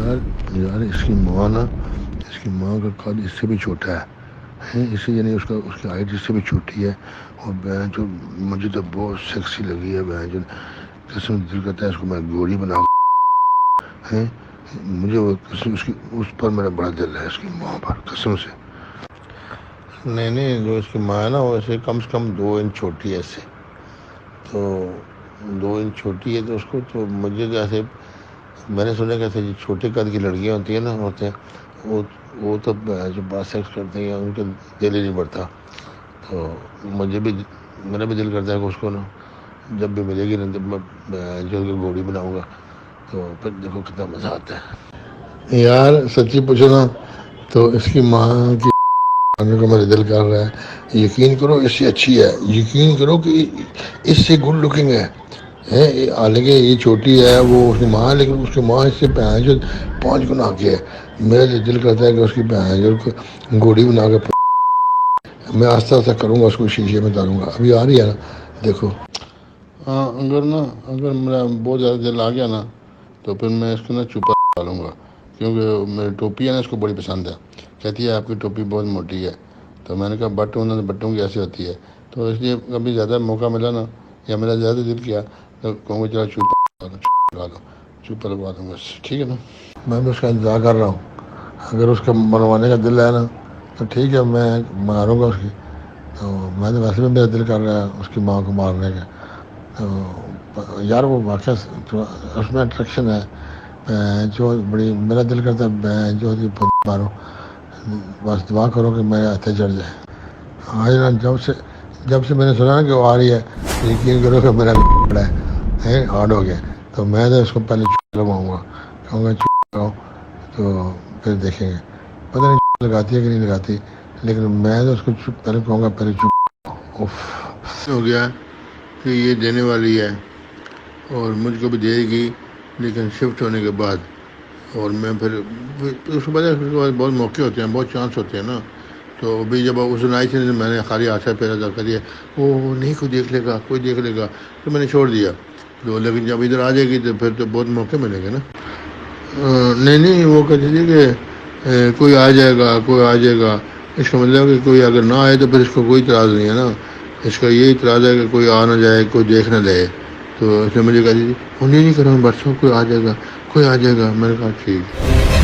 یار یار اس کی ماں نا، اس کی ماں کا قد اس سے بھی چھوٹا ہے، اسی یعنی اس کی ہائٹ اس سے بھی چھوٹی ہے، اور بہن جو مجھے تو بہت سیکسی لگی ہے بہن جو، قسم دل کرتا ہے اس کو میں گوری بناؤں ہے، مجھے وہ قسم اس پر میرا بڑا دل ہے، اس کی ماں پر قسم سے۔ نہیں جو اس کی ماں ہے نا، وہ ایسے کم سے کم 2 انچ چھوٹی ہے اس سے، تو 2 انچ چھوٹی ہے، تو اس کو تو مجھے تو ایسے میں نے سنا کہ ایسے جو چھوٹے قد کی لڑکیاں ہوتی ہیں نا، عورتیں وہ تو جو بات سیکس کرتے ہیں ان کا دل ہی نہیں بڑھتا، تو مجھے بھی میرا بھی دل کرتا ہے کہ اس کو نا جب بھی ملے گی نا جب میں جو گھوڑی بناؤں گا تو پھر دیکھو کتنا مزہ آتا ہے یار، سچی پوچھو نا تو اس کی ماں کی آنے کو میرا دل کر رہا ہے، یقین کرو اس سے اچھی ہے، یقین کرو کہ اس سے گڈ لکنگ ہے، حالانکہ یہ چھوٹی ہے وہ اس کی ماں، لیکن اس کی ماں اس سے 5 گنا آگے ہے، میرا دل کرتا ہے کہ اس کی گھوڑی بنا کے میں آہستہ آہستہ کروں گا، اس کو شیشے میں ڈالوں گا، ابھی آ رہی ہے نا دیکھو۔ ہاں اگر میرا بہت زیادہ دل آ گیا نا تو پھر میں اس کو نا چھپا ڈالوں گا، کیونکہ میری ٹوپی ہے نا اس کو بڑی پسند ہے، کہتی ہے آپ کی ٹوپی بہت موٹی ہے، تو میں نے کہا بٹوں کی ایسی ہوتی ہے، تو اس لیے کبھی زیادہ موقع ملا نا یا میرا زیادہ دل کیا تو کہوں گا چلو چھپا لگوا دوں بس، ٹھیک ہے نا۔ میں بھی اس کا انتظار کر رہا ہوں، اگر اس کا منوانے کا دل ہے نا تو ٹھیک ہے، میں ماروں گا اس کی، تو میں تو ویسے بھی میرا دل کر رہا ہے اس کی ماں کو مارنے کا، تو یار وہ واقعہ اس میں اٹریکشن ہے جو بڑی، میرا دل کرتا ہے جو مارو، بس دعا کرو کہ میرے ہاتھیں چڑھ جائے۔ آج نا جب سے میں نے سنا نا کہ وہ آ رہی ہے، یقین کرو کہ میرا بڑا ہے ہارڈ ہو گیا، تو میں تو اس کو پہلے لگواؤں گا، کہوں گا لگاؤ، تو پھر دیکھیں گے، پتہ نہیں لگاتی ہے کہ نہیں لگاتی، لیکن میں تو اس کو پہلے کہوں گا پہلے ہو گیا کہ یہ دینے والی ہے اور مجھ کو بھی دے گی، لیکن شفٹ ہونے کے بعد، اور میں پھر اس کے بعد بہت موقع ہوتے ہیں، بہت چانس ہوتے ہیں نا، تو ابھی جب اس دن آئی تھی میں نے خالی آشا پھیرا تھا کریے وہ نہیں کوئی دیکھ لے گا تو میں نے چھوڑ دیا، تو لیکن جب ادھر آ جائے گی تو پھر تو بہت موقع ملیں گے نا۔ نہیں وہ کہتی تھی کہ کوئی آ جائے گا، اس کا مطلب کہ کوئی اگر نہ آئے تو پھر اس کو کوئی اعتراض نہیں ہے نا، اس کا یہی اعتراض ہے کہ کوئی آ نہ جائے، کوئی دیکھ نہ لے، تو اس نے مجھے کہا تھی نہیں کروں بس کوئی آ جائے گا، میں نے کہا ٹھیک۔